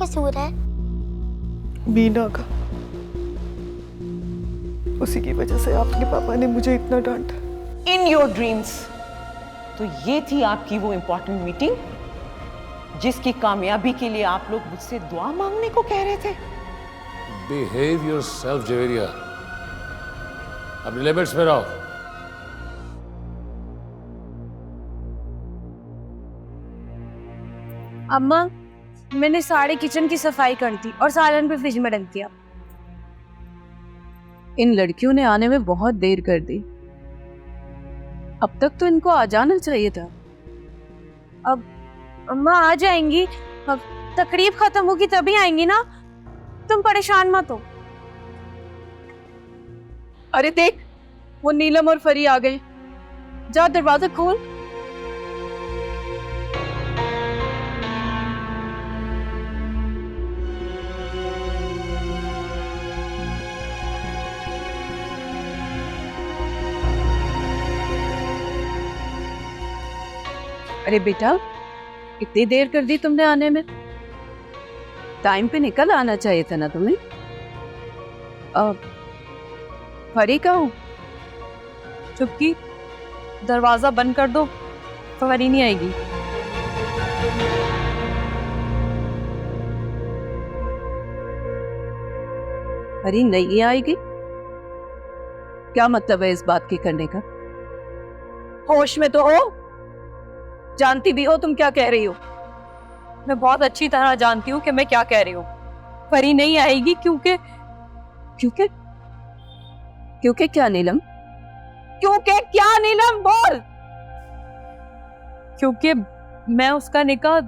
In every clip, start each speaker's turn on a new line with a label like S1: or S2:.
S1: कसूर है?
S2: मीना का। उसी की वजह से आपके पापा ने मुझे इतना डांटा।
S3: In your dreams. तो ये थी आपकी वो इंपॉर्टेंट मीटिंग जिसकी कामयाबी के लिए आप लोग मुझसे दुआ मांगने को कह रहे थे?
S4: बिहेव योरसेल्फ जवेरिया, अपने लिमिट्स में रहो।
S5: अम्मा, मैंने सारे किचन की सफाई कर दी और सालन भी फ्रिज में रख दिया।
S6: इन लड़कियों ने आने में बहुत देर कर दी। अब तक तो इनको आ जाना चाहिए था।
S5: अब अम्मा आ जाएंगी, अब तकरीब खत्म होगी तभी आएंगी ना, तुम परेशान मत हो।
S6: अरे देख, वो नीलम और फरी आ गए। जा दरवाजा खोल। अरे बेटा, इतनी देर कर दी तुमने आने में। टाइम पे निकल आना चाहिए था ना तुम्हें। फरी का हूँ।
S5: चुपकी, दरवाजा बंद कर दो, फरी नहीं आएगी।
S6: फरी नहीं आएगी? क्या मतलब है इस बात के करने का? होश में तो हो? जानती भी हो तुम क्या कह रही हो?
S5: मैं बहुत अच्छी तरह जानती हूँ कि मैं क्या कह रही हूँ। फरी नहीं आएगी क्योंकि
S6: क्योंकि क्या नीलम? क्योंकि क्या नीलम, बोल।
S5: क्योंकि मैं उसका निकाह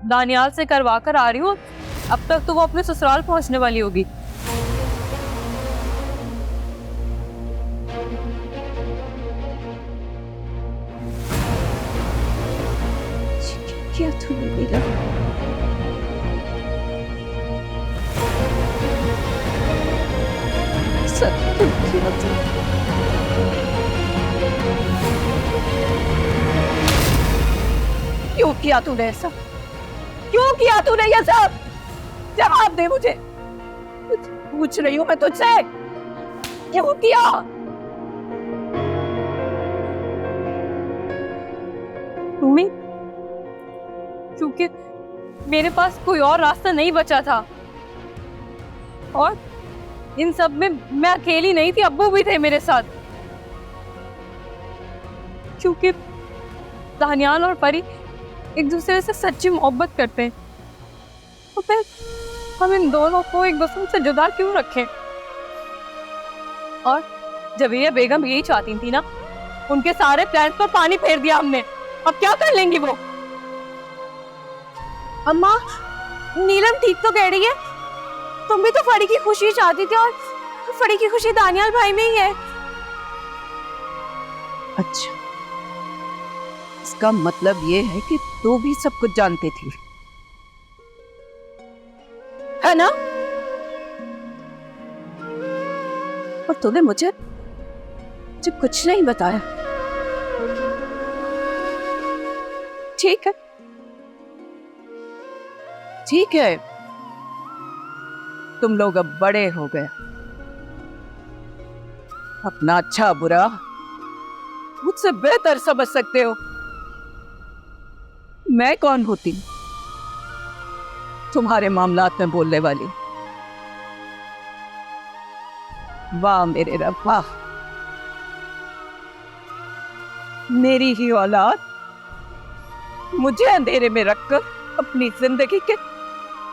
S5: दानियाल से करवा कर आ रही हूँ। अब तक तो वो अपने ससुराल पहुंचने वाली होगी।
S6: क्या तूने नीलम? सब तुम किया तुमने। क्यों किया तूने ऐसा? क्यों किया तूने ये सब? जवाब दे मुझे। पूछ रही हूं मैं तुझसे, क्यों किया?
S5: मम्मी, क्योंकि मेरे पास कोई और रास्ता नहीं बचा था, और इन सब में मैं अकेली नहीं थी, अब्बू भी थे मेरे साथ। क्योंकि दानियाल और परी एक दूसरे से सच्ची मोहब्बत करते हैं, तो फिर हम इन दोनों को एक दूसरे से जुदा क्यों रखें? और जवेरिया बेगम यही चाहती थी ना, उनके सारे प्लान पर पानी फेर दिया हमने। अब क्या कर लेंगी वो? अम्मा, नीलम ठीक तो कह रही है, तुम भी तो फरी की खुशी चाहती थी, और फरी की खुशी दानियाल भाई में ही है।
S6: अच्छा, इसका मतलब ये है कि तू भी सब कुछ जानती थी, है ना? और तूने मुझे कुछ नहीं बताया। ठीक है, ठीक है, तुम लोग अब बड़े हो गए, अपना अच्छा बुरा मुझसे बेहतर समझ सकते हो। मैं कौन होती तुम्हारे मामलात में बोलने वाली? वाह मेरे रब, वाह। मेरी ही औलाद मुझे अंधेरे में रखकर अपनी जिंदगी के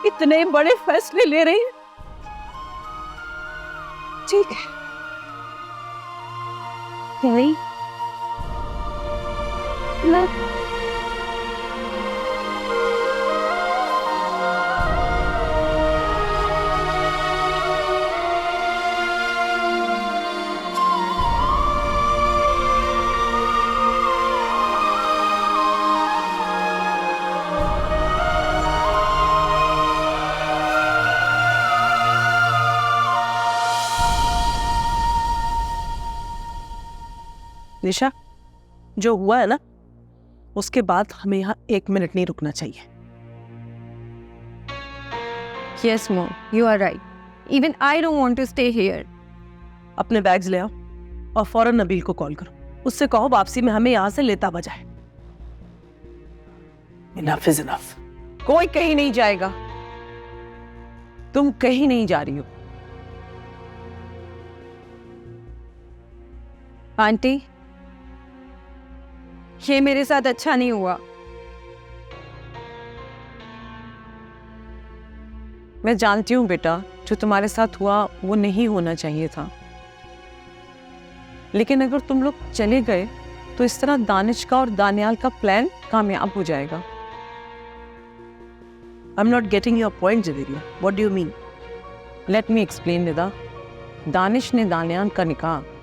S6: इतने बड़े फैसले ले रही है। ठीक है,
S3: निशा, जो हुआ है ना, उसके बाद हमें यहाँ 1 मिनट नहीं रुकना चाहिए।
S5: Yes, Mom, you are right. Even I don't want to stay here.
S1: अपने बैग्स ले आओ और फौरन नबील को कॉल करो। उससे कहो वापसी में हमें यहाँ से लेता बजाए। Enough is enough.
S3: कोई कहीं नहीं जाएगा। तुम कहीं नहीं जा रही हो।
S5: आंटी, ये मेरे साथ अच्छा नहीं हुआ।
S3: मैं जानती हूँ बेटा, जो तुम्हारे साथ हुआ वो नहीं होना चाहिए था, लेकिन अगर तुम लोग चले गए तो इस तरह दानिश का और दानियाल का प्लान कामयाब हो जाएगा।
S1: I'm not getting your point, Javeria. What do you mean?
S3: Let me explain Nida. Danish ने दानियाल का निकाह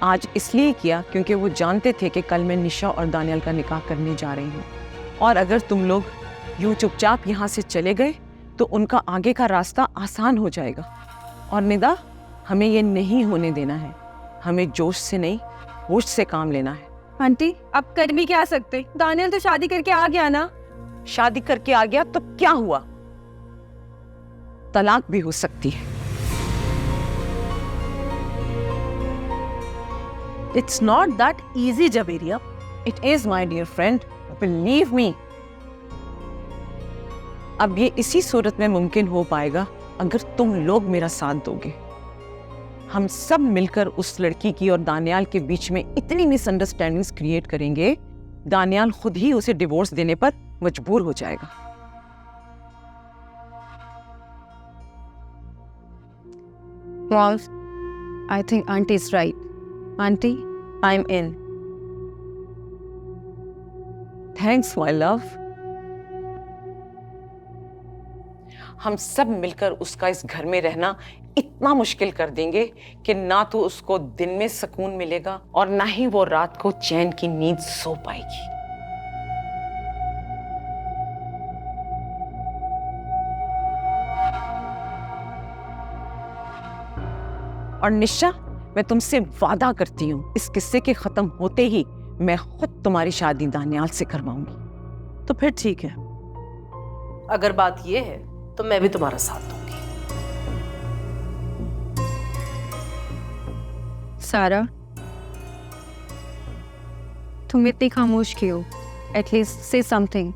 S3: आज इसलिए किया क्योंकि वो जानते थे कि कल मैं निशा और दानियाल का निकाह करने जा रही हूँ, और अगर तुम लोग यूं चुपचाप यहाँ से चले गए तो उनका आगे का रास्ता आसान हो जाएगा। और निदा, हमें ये नहीं होने देना है। हमें जोश से नहीं, होश से काम लेना है।
S5: आंटी, अब कर भी क्या सकते? दानियल तो शादी करके आ गया ना।
S3: शादी करके आ गया तो क्या हुआ? तलाक भी हो सकती है।
S1: It's not that easy, Javeria.
S3: It is, my dear friend. Believe me. अब ये इसी सूरत में मुमकिन हो पाएगा अगर तुम लोग मेरा साथ दोगे। हम सब मिलकर उस लड़की की और दानियाल के बीच में इतनी मिसअंडरस्टैंडिंग्स क्रिएट करेंगे, दानियाल खुद ही उसे डिवोर्स देने पर मजबूर हो जाएगा।
S5: Mom, I think Auntie is right. Auntie, I'm in.
S3: Thanks my love. हम सब मिलकर उसका इस घर में रहना इतना मुश्किल कर देंगे कि ना तो उसको दिन में सुकून मिलेगा और ना ही वो रात को चैन की नींद सो पाएगी। और निशा, मैं तुमसे वादा करती हूँ, इस किस्से के खत्म होते ही मैं खुद तुम्हारी शादी दानियाल से करवाऊंगी।
S1: तो फिर ठीक है। अगर बात ये है तो मैं भी तुम्हारा साथ दूंगी।
S5: सारा, तुम इतनी खामोश क्यों? एटलीस्ट से समथिंग।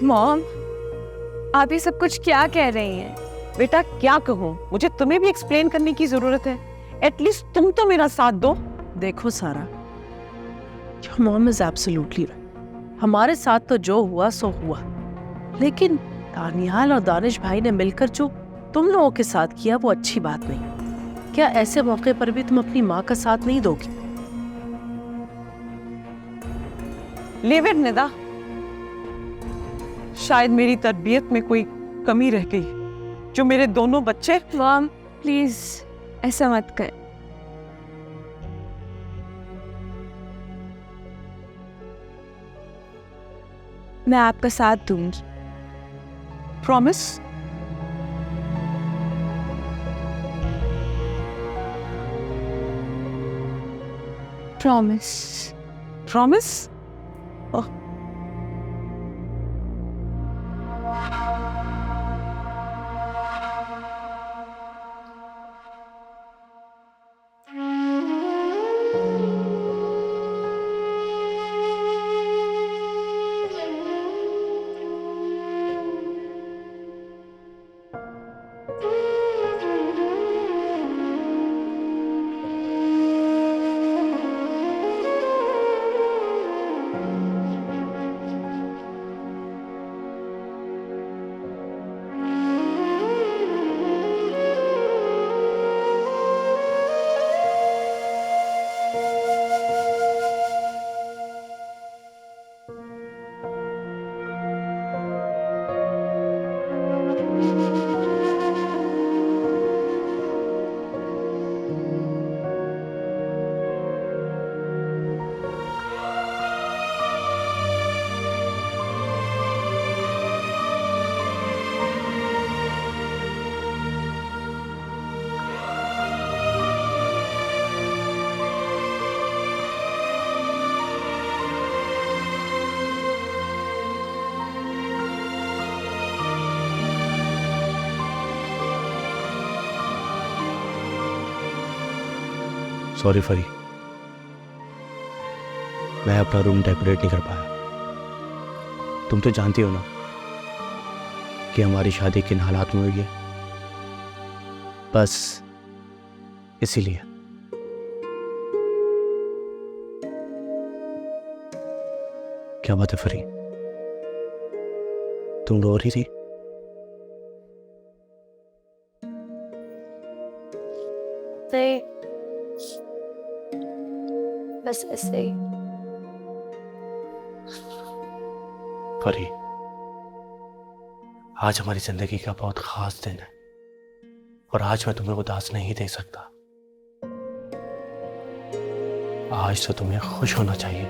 S5: मॉम, आप ये सब कुछ क्या कह रही हैं?
S3: बेटा, क्या कहूँ? मुझे तुम्हें भी एक्सप्लेन करने की जरूरत है। एटलीस्ट तुम तो मेरा साथ दो।
S1: देखो सारा, your mom is absolutely right. हमारे साथ तो जो हुआ सो हुआ, लेकिन दानियाल और दानिश भाई ने मिलकर जो तुम लोगों के साथ किया वो अच्छी बात नहीं। क्या ऐसे मौके पर भी तुम अपनी माँ का साथ नहीं दोगी?
S3: Live it Nida. शायद मेरी तरबियत में कोई कमी रह गई जो मेरे दोनों बच्चे।
S5: मॉम, प्लीज ऐसा मत कर। मैं आपका साथ दूंगी।
S3: प्रॉमिस?
S5: प्रॉमिस।
S3: प्रॉमिस?
S7: सॉरी फरी, मैं अपना रूम डेकोरेट नहीं कर पाया। तुम तो जानती हो ना कि हमारी शादी किन हालात में हुई है, बस इसीलिए। क्या बात है फरी, तुम रो रही थी?
S8: नहीं, बस ऐसे ही।
S7: फरी, आज हमारी जिंदगी का बहुत खास दिन है और आज मैं तुम्हें उदास नहीं देख सकता। आज तो तुम्हें खुश होना चाहिए।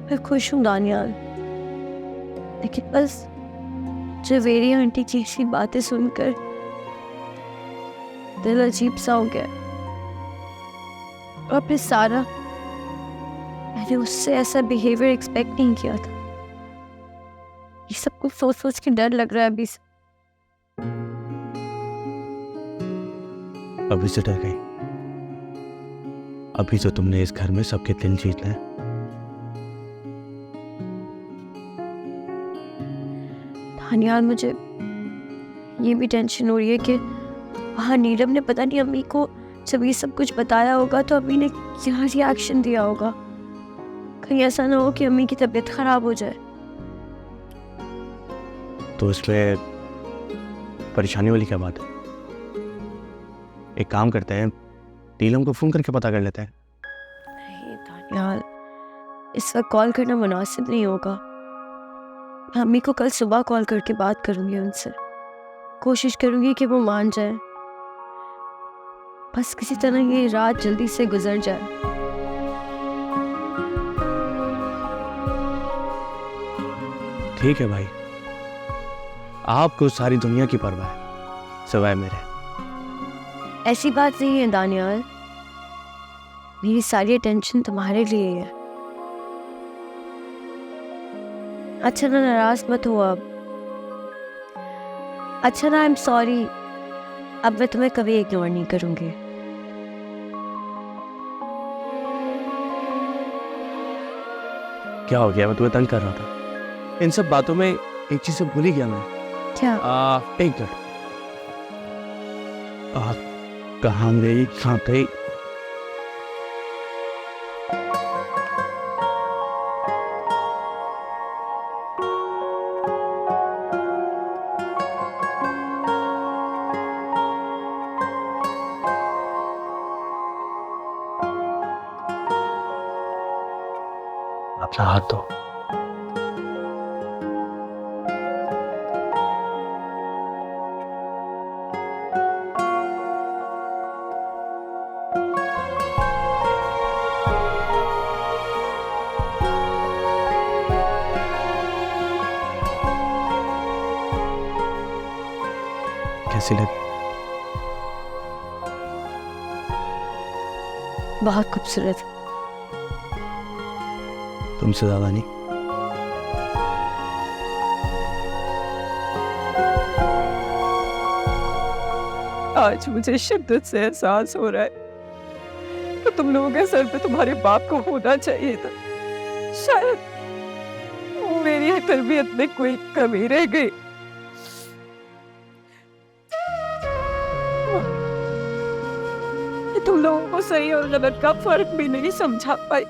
S8: मैं खुश हूँ दानियाल, लेकिन बस जवेरी आंटी की ऐसी बातें सुनकर दिल अजीब सा हो गया। और फिर सारा, मैंने उससे ऐसा बिहेवियर एक्सपेक्ट नहीं किया था। ये सब कुछ सोच सोच के डर लग रहा है अभी से।
S7: अभी से डर गई? अभी तो तुमने इस घर में सबके दिल जीतने हैं।
S8: दानियाल, मुझे ये भी टेंशन हो रही है कि वहाँ नीलम ने पता नहीं अम्मी को जब ये सब कुछ बताया होगा तो अम्मी ने क्या रिएक्शन दिया होगा। कहीं ऐसा ना हो कि अम्मी की तबीयत खराब हो जाए।
S7: तो इसमें परेशानी वाली क्या बात है? एक काम करते हैं, नीलम को फोन करके पता कर लेते हैं।
S8: नहीं दानियाल, इस वक्त कॉल करना मुनासिब नहीं होगा। मैं अम्मी को कल सुबह कॉल करके बात करूंगी उनसे। कोशिश करूंगी कि वो मान जाए। बस किसी तरह ये रात जल्दी से गुजर जाए।
S7: ठीक है भाई, आपको सारी दुनिया की परवाह है सिवाय मेरे।
S8: ऐसी बात नहीं है दानियाल, मेरी सारी टेंशन तुम्हारे लिए है। अच्छा ना, नाराज मत हो अब। अच्छा ना, आई एम सॉरी। अब मैं तुम्हें कभी इग्नोर नहीं करूंगी।
S7: क्या हो गया? मैं तुम्हें तंग कर रहा था। इन सब बातों में एक चीज से भूल ही गया मैं।
S8: क्या?
S7: एक मिनट, कहाँ गई, कहाँ गई? अपना हाथ दो। कैसी लगी?
S8: बहुत खूबसूरत।
S7: तुमसे ज्यादा नहीं।
S2: आज मुझे शिद्दत से एहसास हो रहा है कि तुम लोगों के सर पे तुम्हारे बाप को होना चाहिए था। शायद मेरी तरबियत में कोई कमी रह गई। तुम लोगों को सही और गलत का फर्क भी नहीं समझा पाई।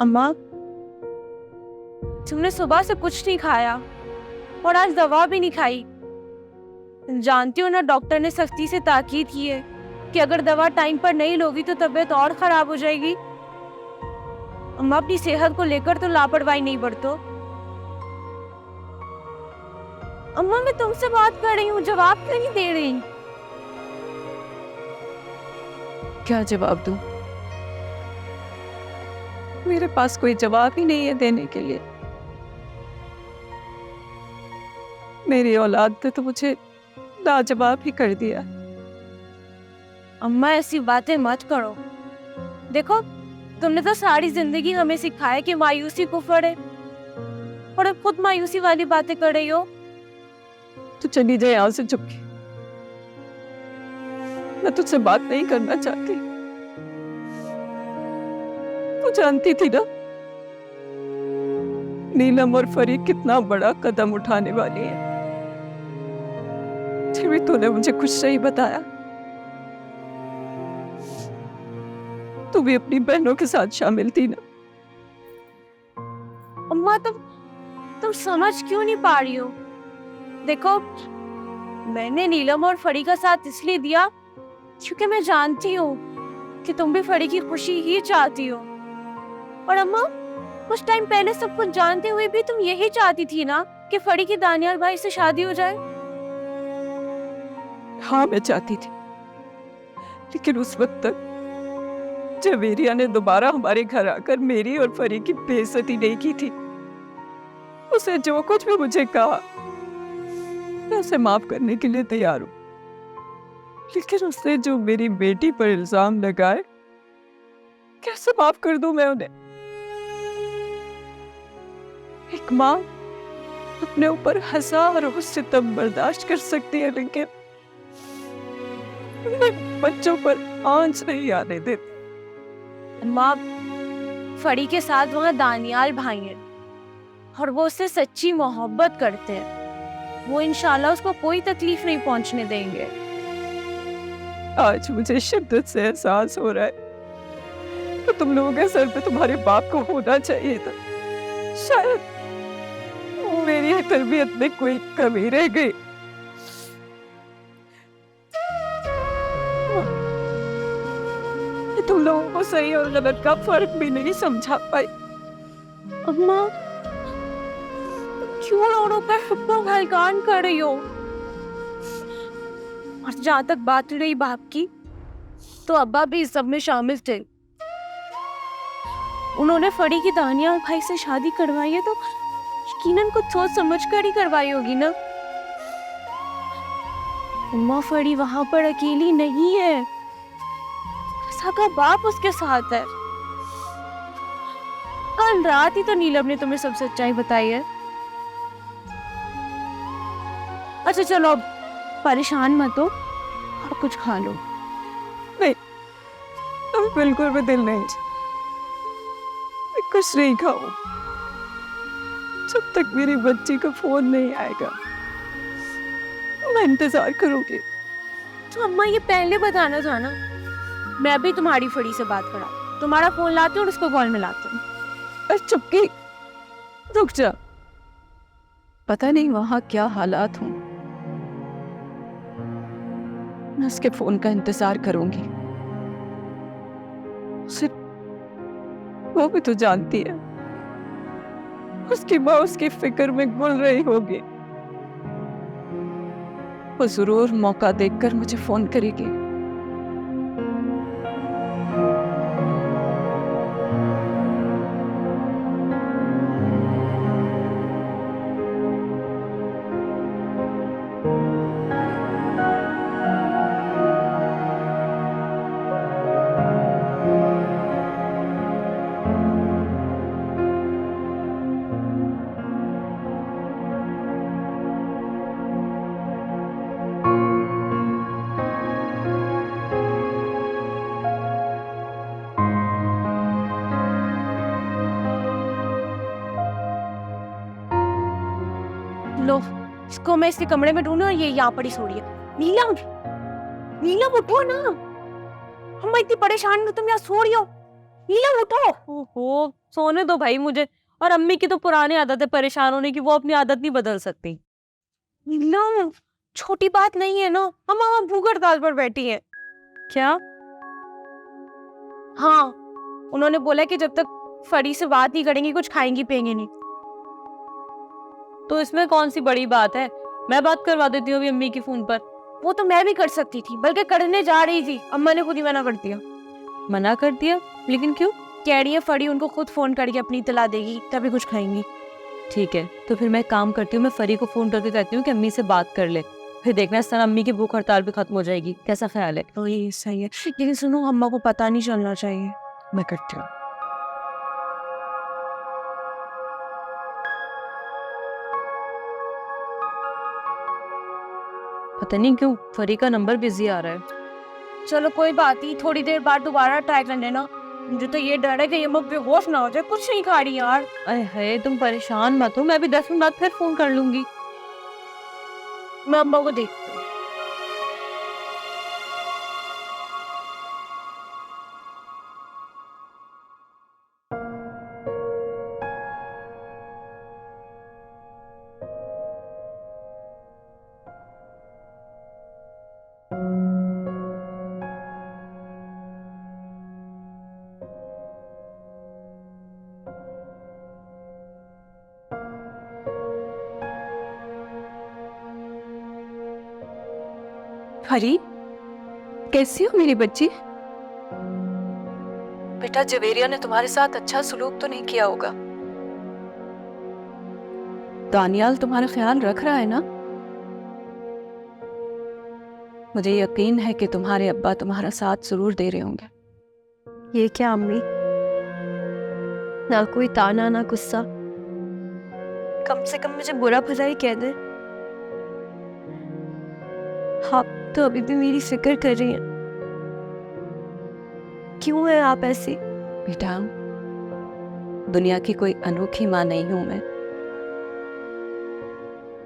S5: अम्मा, तुमने सुबह से कुछ नहीं खाया और आज दवा भी नहीं खाई। जानती हो ना, डॉक्टर ने सख्ती से ताकीद की है कि अगर दवा टाइम पर नहीं लोगी तो तबीयत और खराब हो जाएगी। अम्मा, अपनी सेहत को लेकर तो लापरवाही नहीं बरतो। अम्मा, मैं तुमसे बात कर रही हूँ, जवाब क्यों नहीं दे रही?
S2: क्या जवाब दूं? मेरे पास कोई जवाब ही नहीं है देने के लिए। मेरी औलाद ने तो मुझे लाजवाब ही कर दिया।
S8: अम्मा ऐसी बातें मत करो। देखो, तुमने तो सारी जिंदगी हमें सिखाया कि मायूसी कुफ्र है, और अब खुद मायूसी वाली बातें कर रही हो।
S2: तो चली जाए यहाँ से चुपके। मैं तुझसे बात नहीं करना चाहती। तू जानती थी ना नीलम और फरी कितना बड़ा कदम उठाने वाली है। फिर भी तूने मुझे कुछ नहीं बताया। तू भी अपनी बहनों के साथ शामिल थी ना।
S8: अम्मा, तुम समझ क्यों नहीं पा रही हो? देखो, मैंने नीलम और फरी का साथ इसलिए दिया क्योंकि मैं जानती हूँ कि तुम भी फरी की खुशी ही चाहती हो। और अम्मा, कुछ टाइम पहले सब कुछ जानते हुए भी तुम यही चाहती थी ना कि फरी की दानियाल भाई से शादी हो जाए।
S2: हाँ, मैं चाहती थी, लेकिन उस वक्त तक जवेरिया ने दोबारा हमारे घर आकर मेरी और फरी की बेइज्जती नहीं की थी। उसे जो कुछ भी मुझे कहा, मैं उसे माफ करने के लिए तैयार हूं, लेकिन उसने जो मेरी बेटी पर इल्जाम लगाए, कैसे माफ कर दूं मैं उन्हें? एक माँ अपने ऊपर हजारों सितम बर्दाश्त कर सकती है, लेकिन अपने बच्चों पर आंच नहीं आने देती।
S8: अम्मा, फरी के साथ वहाँ दानियाल भाई हैं और वो उससे सच्ची मोहब्बत करते हैं। वो इंशाल्लाह उसको कोई तकलीफ नहीं पहुंचने देंगे।
S2: आज मुझे शिद्दत से एहसास हो रहा है कि तुम लोगों के सर पे तुम्हारे बाप को होना चाहिए था। शायद मेरी तरबियत में कोई कमी रह गई। तुम लोगों को सही और गलत का फर्क भी नहीं समझा पाई।
S8: अम्मा, क्यों लोगों का हुक्म हलकान कर रही हो? और जहाँ तक बात रही बाप की, तो अब्बा भी इस सब में शामिल थे। उन्होंने फरी की दानियाल भाई से शादी करवाई है तो यकीनन कुछ सोच समझ कर ही करवाई होगी ना। अम्मा, फरी वहां पर अकेली नहीं है, का बाप उसके साथ है। कल रात ही तो नीलम ने तुम्हें सब सच्चाई बताई है। अच्छा चलो, अब परेशान मत हो और कुछ खा लो।
S2: नहीं, अब बिल्कुल भी दिल नहीं, मैं कुछ नहीं खाऊं जब तक मेरी बच्ची का फोन नहीं आएगा। मैं इंतजार करूंगी।
S8: तो अम्मा, ये पहले बताना था ना। मैं अभी तुम्हारी फड़ी से बात करा, तुम्हारा फोन लाती हूँ और उसको कॉल में लाती हूँ।
S2: अरे चुपकी, रुक जा। पता नहीं वहां क्या हालात हों। मैं उसके फोन का इंतजार करूंगी। सिर्फ वो भी तो जानती है, उसकी माँ उसकी फिक्र में गुल रही होगी। वो जरूर मौका देखकर मुझे फोन करेगी।
S8: लो, इसको मैं इसके कमरे में ढूंढूं और ये यहाँ पर ही सो रही है। नीलम, नीलम उठो ना। हम इतनी परेशान हो, तुम यहाँ सो रही हो। नीलम उठो।
S5: ओहो, सोने दो भाई मुझे। और अम्मी की तो पुरानी आदत है परेशान होने की, वो अपनी आदत नहीं बदल सकती।
S8: नीलम, छोटी बात नहीं है ना। हम वहाँ भूख हड़ताल पर बैठी हैं।
S5: क्या?
S8: हाँ, उन्होंने बोला कि जब तक फरी से बात नहीं करेंगी कुछ खाएंगी पिएंगे नहीं।
S5: तो इसमें कौन सी बड़ी बात है? मैं बात करवा देती हूँ अभी अम्मी की फोन पर।
S8: वो तो मैं भी कर सकती थी, बल्कि करने जा रही थी, अम्मा ने खुद ही मना कर दिया।
S3: मना कर दिया? लेकिन क्यों?
S8: कह रही है फड़ी उनको खुद फोन करके अपनी इत्तला देगी तभी कुछ खाएंगी।
S3: ठीक है, तो फिर मैं काम करती हूँ, मैं फरी को फोन करके कहती हूँ कि अम्मी से बात कर ले, फिर देखना इस तरह अम्मी की भूख हड़ताल भी खत्म हो जाएगी। कैसा ख्याल है?
S8: तो ये सही है, लेकिन सुनो अम्मा को पता नहीं चलना चाहिए।
S3: मैं करती हूँ। पता नहीं क्यों फरी का नंबर बिजी आ रहा है।
S8: चलो कोई बात नहीं, थोड़ी देर बाद दोबारा ट्राई कर लेना। मुझे तो ये डर है कि ये मुझ बेहोश ना हो जाए, कुछ नहीं खा रही यार।
S3: अरे है, तुम परेशान मत हो, मैं भी 10 मिनट बाद फिर फोन कर लूंगी।
S8: मैं अम्मा को देखती हूँ।
S2: हरी, कैसी हो मेरी बच्ची?
S1: बेटा जवेरिया ने तुम्हारे साथ अच्छा सलूक तो नहीं किया होगा?
S2: दानियाल तुम्हारा ख्याल रख रहा है ना? मुझे यकीन है कि तुम्हारे अब्बा तुम्हारा साथ जरूर दे रहे होंगे।
S8: ये क्या अम्मी, ना कोई ताना ना गुस्सा, कम से कम मुझे बुरा भला ही कह दे। आप तो अभी भी मेरी फिक्र कर रही हैं। क्यों है आप ऐसी?
S2: बेटा, दुनिया की कोई अनोखी माँ नहीं हूं मैं।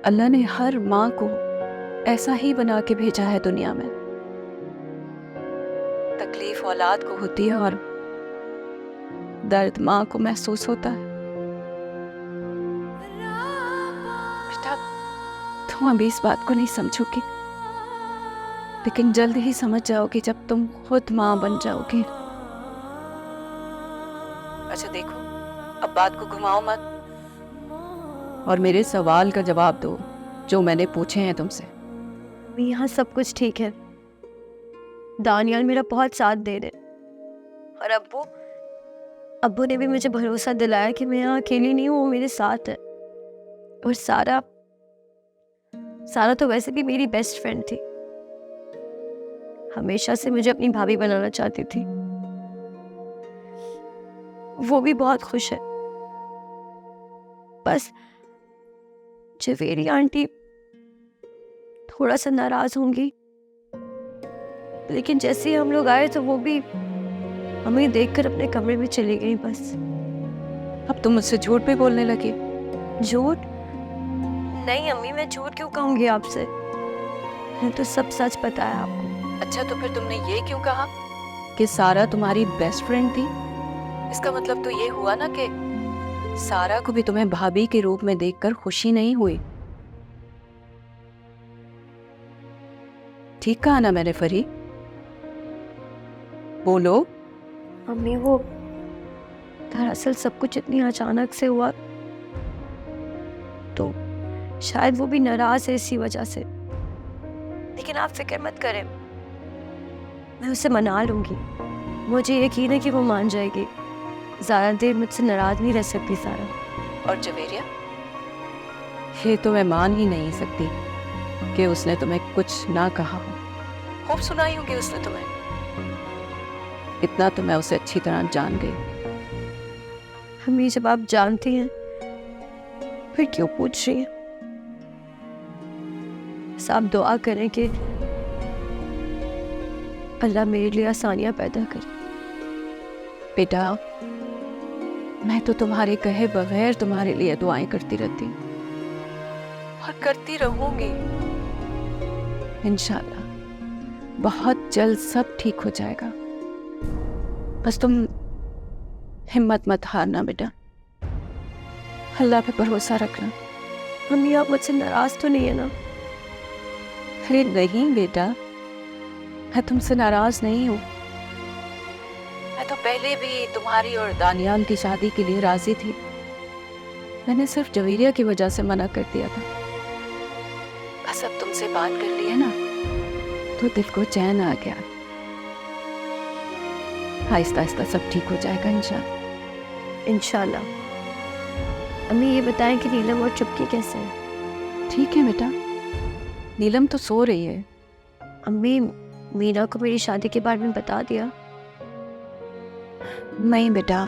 S2: अल्लाह ने हर माँ को ऐसा ही बना के भेजा है दुनिया में। तकलीफ औलाद को होती है और दर्द माँ को महसूस होता है। बेटा, तुम अभी इस बात को नहीं समझोगी, लेकिन जल्द ही समझ जाओगी जब तुम खुद माँ बन जाओगी। अच्छा देखो, अब बात को घुमाओ मत और मेरे सवाल का जवाब दो जो मैंने पूछे हैं तुमसे।
S8: यहाँ सब कुछ ठीक है, दानियाल मेरा बहुत साथ दे रहे, और अब्बू ने भी मुझे भरोसा दिलाया कि मैं यहाँ अकेली नहीं हूँ, वो मेरे साथ है। और सारा तो वैसे भी मेरी बेस्ट फ्रेंड थी, हमेशा से मुझे अपनी भाभी बनाना चाहती थी। वो भी बहुत खुश है। बस जवेरी आंटी थोड़ा सा नाराज होंगी, लेकिन जैसे ही हम लोग आए तो वो भी हमें देखकर अपने कमरे में चली गई। बस
S2: अब तुम मुझसे झूठ भी बोलने लगी।
S8: झूठ नहीं अम्मी, मैं झूठ क्यों कहूंगी आपसे, मैं तो सब सच पता है आपको।
S2: अच्छा, तो फिर तुमने ये क्यों कहा कि सारा तुम्हारी बेस्ट फ्रेंड थी? इसका मतलब तो ये हुआ ना कि सारा को भी तुम्हें भाभी के रूप में देखकर खुशी नहीं हुई। ठीक कहा ना मैंने फरी? बोलो।
S8: अम्मी वो दरअसल सब कुछ इतनी अचानक से हुआ, तो शायद वो भी नाराज है इसी वजह से। लेकिन आप फिक्र मत करें, मैं उसे मना लूंगी। मुझे यकीन है कि वो मान जाएगी। ज़्यादा देर मुझसे नाराज नहीं रह सकती सारा।
S2: और जवेरिया, ये तो मैं मान ही नहीं सकती कि उसने तुम्हें कुछ ना कहा हो। खूब सुनाई होगी उसने तुम्हें। इतना तो मैं उसे अच्छी तरह जान गई।
S8: अम्मी जब आप जानती हैं फिर क्यों पूछ रही हैं? बस आप दुआ करें कि अल्लाह मेरे लिए आसानियां पैदा करे।
S2: बेटा, मैं तो तुम्हारे कहे बगैर तुम्हारे लिए दुआएं करती रहती हूँ और करती रहूंगी। इंशाल्लाह बहुत जल्द सब ठीक हो जाएगा। बस तुम हिम्मत मत हारना बेटा, अल्लाह पे भरोसा रखना।
S8: अम्मी आप मुझसे नाराज तो नहीं है ना?
S2: अरे नहीं बेटा, मैं तुमसे नाराज नहीं हूँ। मैं तो पहले भी तुम्हारी और दानियाल की शादी के लिए राजी थी। मैंने सिर्फ जवेरिया की वजह से मना कर दिया था। बस अब तुमसे बात कर ली है ना, तो दिल को चैन आ गया। आहिस्ता आहिस्ता सब ठीक हो जाएगा इंशाल्लाह।
S8: इंशाल्लाह। अम्मी ये बताएं कि नीलम और चुपकी कैसे हैं?
S2: ठीक है बेटा, नीलम तो सो रही है।
S8: अम्मी मीना को मेरी शादी के बारे में बता दिया?
S2: नहीं बेटा,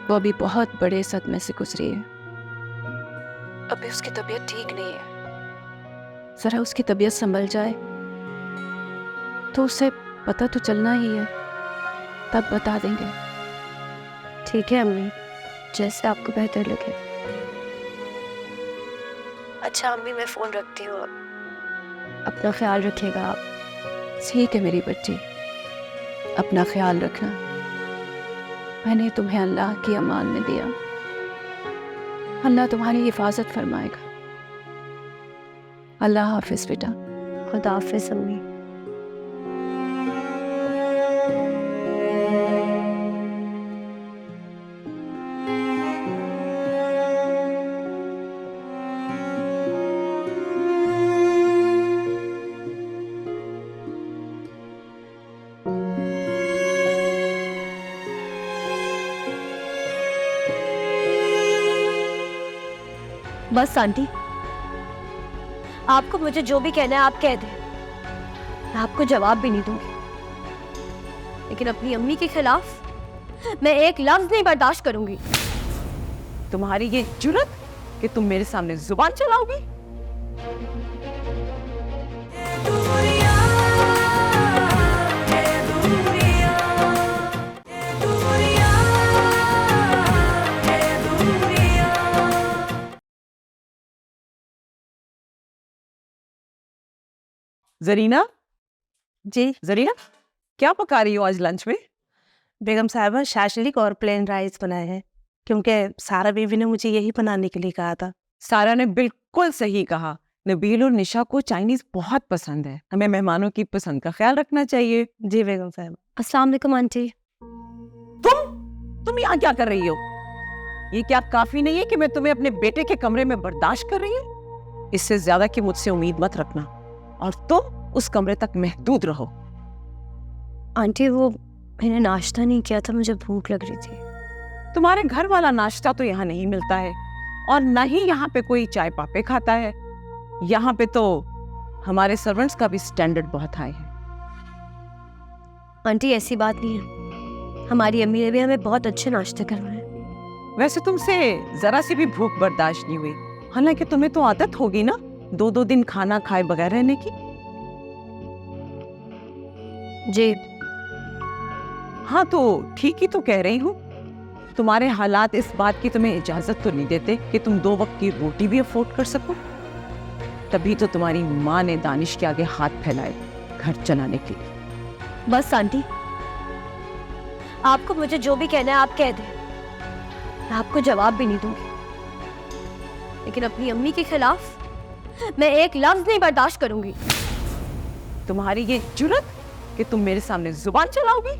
S2: वो अभी बहुत बड़े सदमे से गुजरी है। अभी उसकी तबीयत ठीक नहीं है। जरा उसकी तबीयत संभल जाए तो उसे पता तो चलना ही है, तब बता देंगे।
S8: ठीक है अम्मी, जैसे आपको बेहतर लगे। अच्छा अम्मी, मैं फ़ोन रखती हूँ अब। अपना ख्याल रखिएगा आप।
S2: ठीक है मेरी बच्ची, अपना ख्याल रखना। मैंने तुम्हें अल्लाह की अमान में दिया, अल्लाह तुम्हारी हिफाजत फरमाएगा। अल्लाह हाफिज बेटा।
S8: खुदा हाफिज अम्मी। बस आंटी, आपको मुझे जो भी कहना है आप कह दें, मैं आपको जवाब भी नहीं दूंगी, लेकिन अपनी अम्मी के खिलाफ मैं एक लफ्ज नहीं बर्दाश्त करूंगी।
S3: तुम्हारी ये जुर्रत कि तुम मेरे सामने जुबान चलाओगी? जरीना,
S1: जी
S3: जरीना क्या पका रही हो आज लंच में?
S1: बेगम साहबा, शाशलिक और प्लेन राइस बनाए हैं, क्योंकि सारा बीवी ने मुझे यही बनाने के लिए कहा था।
S3: सारा ने बिल्कुल सही कहा। नबील और निशा को चाइनीज बहुत पसंद है, हमें मेहमानों की पसंद का ख्याल रखना चाहिए।
S1: जी बेगम साहबा।
S8: अस्सलाम वालेकुम आंटी।
S3: तुम यहाँ क्या कर रही हो? ये क्या काफी नहीं है कि मैं तुम्हें अपने बेटे के कमरे में बर्दाश्त कर रही हूँ? इससे ज्यादा की मुझसे उम्मीद मत रखना, और तुम उस कमरे तक महदूद रहो।
S8: आंटी वो मैंने नाश्ता नहीं किया था, मुझे भूख लग रही थी।
S3: तुम्हारे घर वाला नाश्ता तो यहाँ नहीं मिलता है, और न ही यहाँ पे कोई चाय पापे खाता है। यहाँ पे तो हमारे सर्वेंट्स का भी स्टैंडर्ड बहुत हाई है।
S8: आंटी ऐसी बात नहीं है, हमारी अम्मी ने भी हमें बहुत अच्छे नाश्ते करवाए।
S3: वैसे तुमसे जरा सी भी भूख बर्दाश्त नहीं हुई, हालांकि तुम्हें तो आदत होगी ना 2-2 दिन खाना खाए बगैर रहने की।
S8: जी
S3: हाँ तो ठीक ही तो कह रही हूँ। तुम्हारे हालात इस बात की तुम्हें इजाजत तो नहीं देते कि तुम 2 वक्त की रोटी भी अफोर्ड कर सको। तभी तो तुम्हारी माँ ने दानिश के आगे हाथ फैलाए घर चलाने के लिए।
S8: बस आंटी, आपको मुझे जो भी कहना है आप कह दें, मैं आपको जवाब भी नहीं दूंगी, लेकिन अपनी अम्मी के खिलाफ मैं एक लफ्ज नहीं बर्दाश्त करूंगी।
S3: तुम्हारी ये जुर्रत कि तुम मेरे सामने जुबान चलाओगी?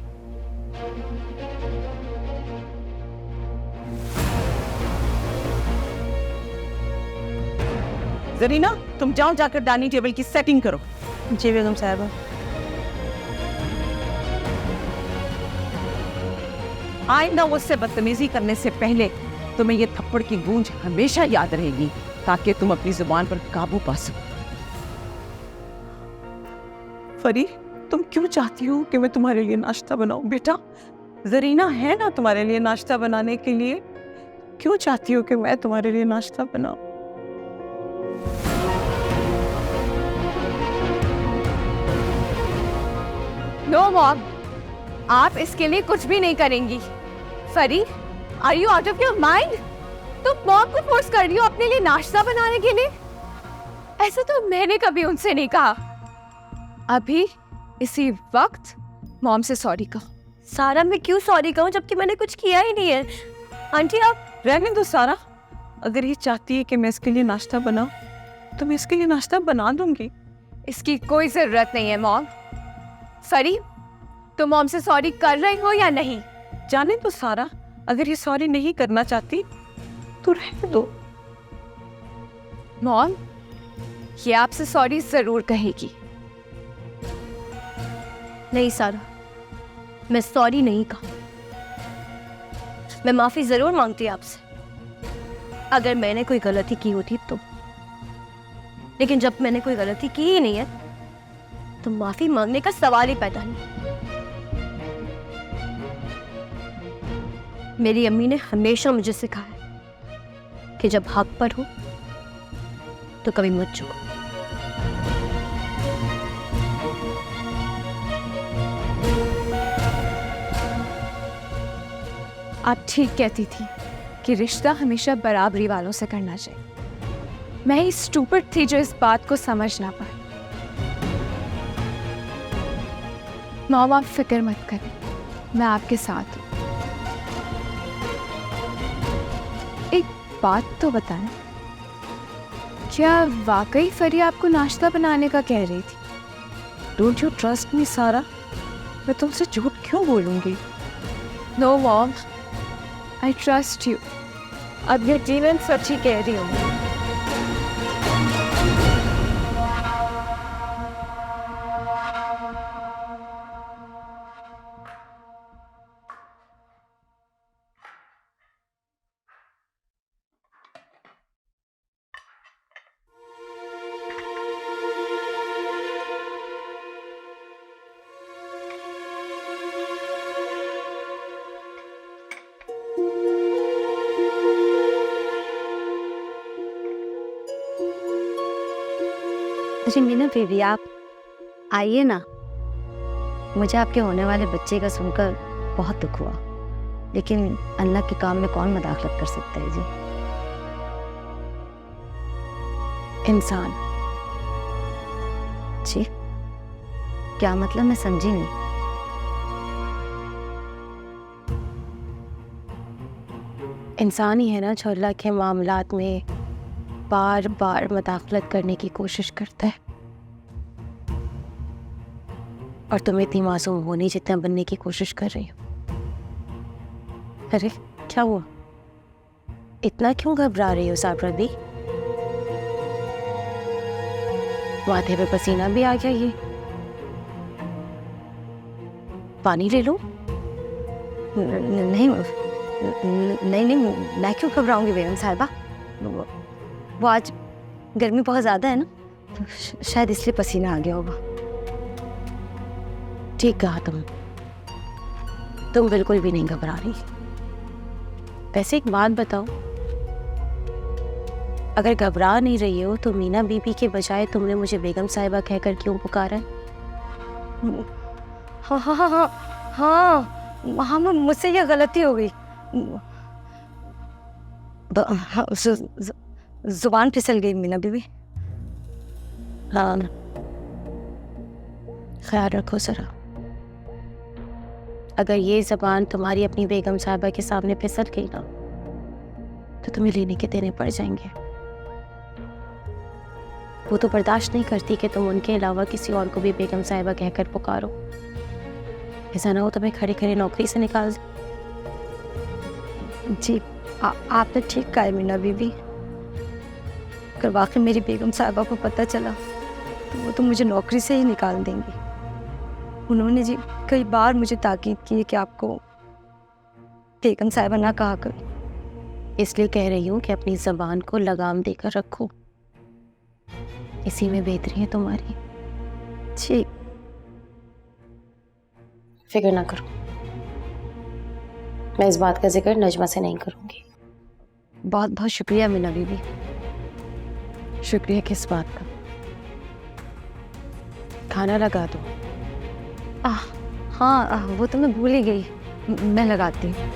S3: जरीना, तुम जाओ जाकर डाइनिंग टेबल की सेटिंग करो।
S1: जी बेगम साहबा।
S3: आइंदा मुझसे बदतमीजी करने से पहले तुम्हें ये थप्पड़ की गूंज हमेशा याद रहेगी, ताकि तुम अपनी जुबान पर काबू पा सको। फरी, तुम क्यों चाहती हो कि मैं तुम्हारे लिए नाश्ता बनाऊं? बेटा, जरीना है ना तुम्हारे लिए नाश्ता बनाने के लिए। क्यों चाहती हो कि मैं तुम्हारे लिए नाश्ता बनाऊं?
S5: नो मॉम, आप इसके लिए कुछ भी नहीं करेंगी। Fari, are you out of your mind? तुम मॉम को फोर्स कर रही हो अपने लिए नाश्ता बनाने के लिए? ऐसा तो मैंने कभी उनसे नहीं कहा। अभी इसी वक्त मॉम से सॉरी कहो।
S8: सारा, मैं क्यों सॉरी कहूँ जबकि मैंने कुछ किया ही नहीं है। आंटी आप
S3: रहने दो सारा, अगर ये चाहती है कि मैं इसके लिए नाश्ता बनाऊं तो मैं इसके लिए नाश्ता बना दूंगी।
S5: इसकी कोई जरूरत नहीं है मॉम। फरी, तुम मॉम से सॉरी कर रही हो या नहीं?
S3: जाने दो सारा, अगर ये सॉरी नहीं करना चाहती तो रहने दो।
S5: मॉम, ये आपसे सॉरी जरूर कहेगी।
S8: नहीं सारा, मैं सॉरी नहीं कहा, मैं माफी जरूर मांगती आपसे अगर मैंने कोई गलती की होती तो, लेकिन जब मैंने कोई गलती की ही नहीं है तो माफी मांगने का सवाल ही पैदा नहीं। मेरी अम्मी ने हमेशा मुझे सिखाया कि जब हक पर हो तो कभी मत झुको।
S9: आप ठीक कहती थी कि रिश्ता हमेशा बराबरी वालों से करना चाहिए। मैं ही स्टूपिड थी जो इस बात को समझ ना पाई। मॉम आप फिक्र मत करें, मैं आपके साथ हूँ। एक बात तो बताएं, क्या वाकई फरी आपको नाश्ता बनाने का कह रही थी?
S3: डोंट यू ट्रस्ट मी सारा, मैं तुमसे झूठ क्यों बोलूंगी?
S9: No mom, I trust you. अब यकीनन सच ही कह रही हूँ।
S8: अरे मीना बेबी, आप आइए ना। मुझे आपके होने वाले बच्चे का सुनकर बहुत दुख हुआ, लेकिन अल्लाह के काम में कौन मदाखलत कर सकता है जी।
S3: इंसान।
S8: जी क्या मतलब, मैं समझी नहीं।
S1: इंसान ही है ना जो अल्लाह के मामलात में बार बार मदाखलत करने की कोशिश करता है, और तुम इतनी मासूम होनी जितना बनने की कोशिश कर रही हो। अरे क्या हुआ, इतना क्यों घबरा रही हो साबरा दी? माथे पे पसीना भी आ गया, ये पानी ले लो।
S8: नहीं नहीं नहीं, मैं क्यों घबराऊंगी बेगम साहिबा। वो आज गर्मी बहुत ज़्यादा है ना, तो शायद इसलिए पसीना आ गया होगा।
S1: ठीक कहा तुम बिल्कुल भी नहीं घबरा रही। वैसे एक बात बताओ, अगर घबरा नहीं रही हो तो मीना बीबी के बजाय तुमने मुझे बेगम साहिबा कहकर क्यों पुकारा है?
S8: हाँ हाँ हाँ हाँ हाँ हाँ, मुझसे ये गलती हो गई। हाँ, जुबान फिसल गई मीना बीबी।
S1: हाँ, ख्याल रखो जरा, अगर ये जबान तुम्हारी अपनी बेगम साहिबा के सामने फिसल गई ना तो तुम्हें लेने के देने पड़ जाएंगे। वो तो बर्दाश्त नहीं करती कि तुम उनके अलावा किसी और को भी बेगम साहिबा कहकर पुकारो। ऐसा ना हो तुम्हें खड़े खड़े नौकरी से निकाल दे।
S8: जी आपने ठीक कहा है मीना बीबी। अगर वाकई मेरी बेगम साहिबा को पता चला तो वो तो मुझे नौकरी से ही निकाल देंगी। उन्होंने जी कई बार मुझे ताकीद की है कि आपको बेगम साहिबा ना कहा कर।
S1: इसलिए कह रही हूँ कि अपनी जबान को लगाम देकर रखो, इसी में बेहतरी है तुम्हारी।
S8: जी
S1: फिक्र ना करो, मैं इस बात का जिक्र नजमा से नहीं करूँगी।
S8: बहुत बहुत शुक्रिया मीना बीबी।
S1: शुक्रिया किस बात का? खाना लगा दो।
S8: हाँ वो तो मैं भूल ही गई, मैं लगाती हूँ।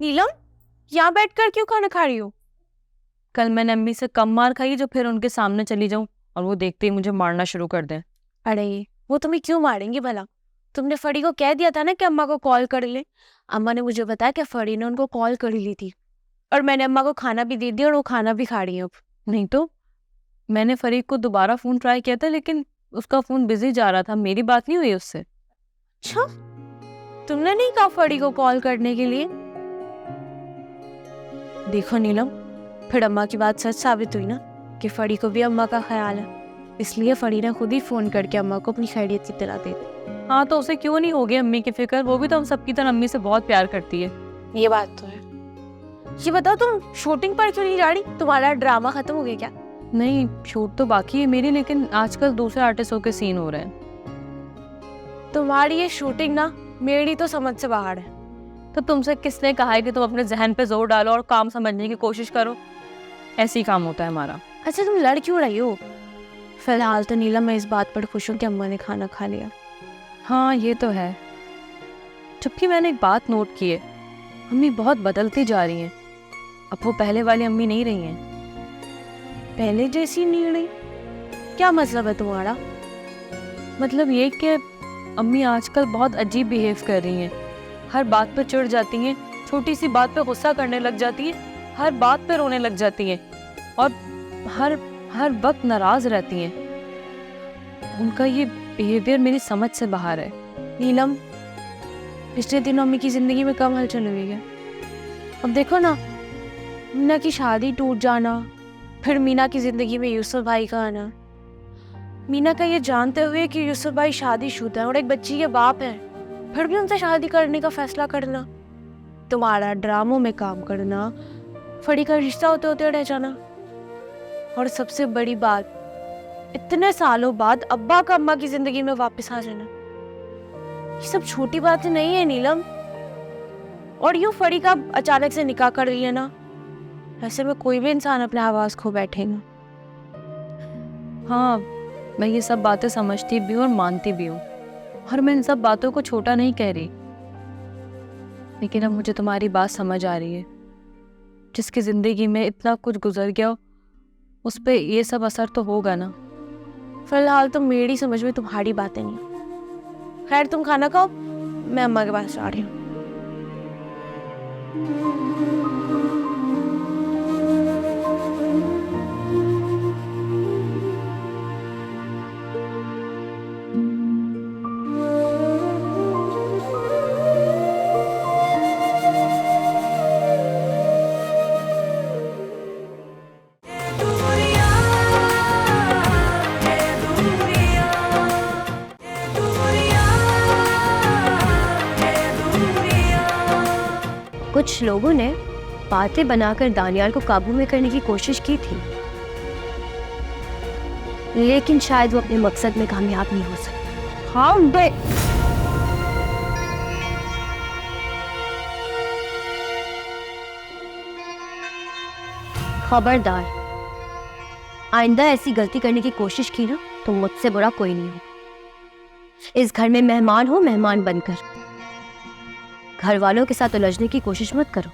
S8: नीलम, यहाँ बैठकर क्यों खाना खा रही हो?
S1: कल मैंने अम्मी से कम मार खाई जो फिर उनके सामने चली जाऊं और वो देखते ही मुझे मारना शुरू कर दें।
S8: अरे वो तुम्हें क्यों मारेंगे भला? तुमने फड़ी को कह दिया था ना कि अम्मा को कॉल कर ले। अम्मा ने मुझे बताया कि फड़ी ने उनको कॉल कर ली थी और मैंने अम्मा को खाना भी दे दिया और वो खाना भी खा रही है अब।
S1: नहीं तो मैंने फरीक को दोबारा फोन ट्राई किया था लेकिन उसका फोन बिजी जा रहा था, मेरी बात नहीं हुई उससे।
S8: अच्छा, तुमने नहीं कहा फड़ी को कॉल करने के लिए? देखो नीलम, फिर अम्मा की बात सच साबित हुई ना कि फड़ी को भी अम्मा का ख्याल है, इसलिए फड़ी ने खुद ही फोन करके अम्मा को अपनी खैरियत की इत्तला दे दी।
S1: हाँ तो उसे क्यों नहीं होगी अम्मी की फिक्र, वो भी तो हम सबकी तरह अम्मी से बहुत प्यार करती है।
S8: ये बात तो है। ये बताओ तुम शूटिंग पर क्यों नहीं जा रही? तुम्हारा ड्रामा खत्म हो गया क्या?
S1: नहीं, शूट तो बाकी है मेरी, लेकिन आजकल दूसरे आर्टिस्टों के सीन हो रहे हैं।
S8: तुम्हारी ये शूटिंग ना मेरी तो समझ से बाहर है।
S1: तो तुमसे किसने कहा है कि तुम अपने जहन पे जोर डालो और काम समझने की कोशिश करो? ऐसे ही काम होता है हमारा।
S8: अच्छा तुम लड़ क्यों रही हो? फिलहाल तो नीलम मैं इस बात पर खुश हूँ कि अम्मा ने खाना खा लिया।
S1: हाँ ये तो है, जबकि मैंने एक बात नोट की है, अम्मी बहुत बदलती जा रही हैं। अब वो पहले वाली अम्मी नहीं रही हैं।
S8: पहले जैसी नहीं रही? क्या मतलब है तुम्हारा?
S1: मतलब ये कि अम्मी आजकल बहुत अजीब बिहेव कर रही हैं, हर बात पे चिढ़ जाती हैं, छोटी सी बात पे गुस्सा करने लग जाती हैं, हर बात पे रोने लग जाती हैं और हर वक्त नाराज रहती हैं। उनका ये बिहेवियर मेरी समझ से बाहर है।
S8: नीलम, पिछले दिनों अम्मी की जिंदगी में कम हलचल हुई है। अब देखो ना, मीना की शादी टूट जाना, फिर मीना की जिंदगी में यूसुफ भाई का आना, मीना का ये जानते हुए कि यूसुफ भाई शादीशुदा है और एक बच्ची के बाप है, फिर भी उनसे शादी करने का फैसला करना, तुम्हारा ड्रामों में काम करना, फड़ी का रिश्ता होते होते रह जाना, और सबसे बड़ी बात, इतने सालों बाद अब्बा का अम्मा की जिंदगी में वापस आ जाना। ये सब छोटी बातें नहीं है नीलम। और यूं फड़ी का अचानक से निकाह कर लिया ना, ऐसे में कोई भी इंसान अपने आवाज खो बैठेगा।
S1: हाँ मैं ये सब बातें समझती भी हूँ और मानती भी हूँ, और मैं इन सब बातों को छोटा नहीं कह रही, लेकिन अब मुझे तुम्हारी बात समझ आ रही है। जिसकी जिंदगी में इतना कुछ गुजर गया उस पे ये सब असर तो होगा ना।
S8: फिलहाल तो मेरी समझ में तुम्हारी बातें नहीं। खैर तुम खाना खाओ, मैं अम्मा के पास जा रही हूँ। कुछ लोगों ने बातें बनाकर दानियाल को काबू में करने की कोशिश की थी, लेकिन शायद वो अपने मकसद में कामयाब नहीं हो सके। हाँ बे खबरदार, आइंदा ऐसी गलती करने की कोशिश की ना तो मुझसे बुरा कोई नहीं होगा। इस घर में मेहमान हो, मेहमान बनकर। घर वालों के साथ उलझने की कोशिश मत करो।